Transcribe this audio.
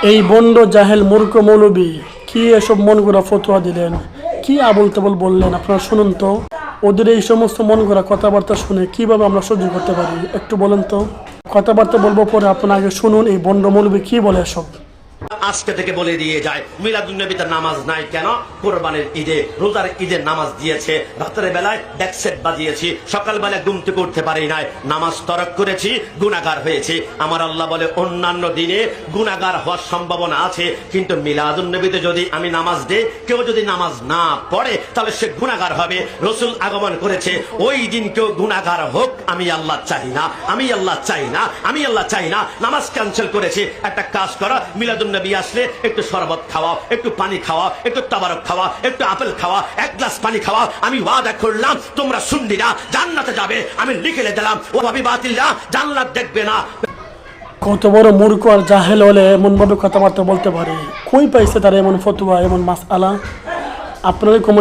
এই বন্ড জাহেল মূর্খ মৌলবী কি এসব মন গড়া ফতোয়া দিলেন, কি আবল তাবল বললেন। আপনারা শুনুন তো, ওদের এই সমস্ত মন গড়া কথাবার্তা শুনে কিভাবে আমরা সহ্য করতে পারি একটু বলেন তো। কথাবার্তা বলবো পরে, আপনারা আগে শুনুন এই বন্ড মৌলবী কি বলে এসব। আজকে থেকে বলে দিয়ে যায় মিলাদুন্নবীতে নামাজ নাই কেন? কোরবানির ঈদে রোজার ঈদের নামাজ দিয়েছে, রাতের বেলায় ডেকসেট বাজিয়েছি, সকালবেলায় ঘুম থেকে উঠতে পারি নাই, নামাজ তরক করেছি, গুনাহগার হয়েছি। আমার আল্লাহ বলে অন্যান্য দিনে গুনাহগার হওয়ার সম্ভাবনা আছে, কিন্তু মিলাদুন্নবীতে যদি আমি নামাজ দেই, কেউ যদি নামাজ না পড়ে তাহলে সে গুনাহগার হবে। রসুল আগমন করেছে, ওই দিন কেউ গুনাহগার হোক, আমি আল্লাহ চাই না, আমি আল্লাহ চাই না, আমি আল্লাহ চাই না। নামাজ ক্যান্সেল করেছে। একটা কাজ করো, মিলাদুন্নবী আসলে একটু শরবত খাওয়াও, একটু পানি খাওয়াও, একটু তাবারক খাওয়া, একটু আপেল খাওয়া, এক গ্লাস পানি খাওয়া। আমি ওয়াদা করলাম তোমরা সুন্নিরা জান্নাতে যাবে, আমি লিখে দিলাম। ও ভাবি বাতিলরা জান্নাত দেখবে না। কত বড় মূর্খ আর জাহেল হলে এমন ভাবে কথাবার্তা বলতে পারে? কই পাইছে তারা এমন ফতোয়া, এমন মাসআলা? আপনাদের কমেন্ট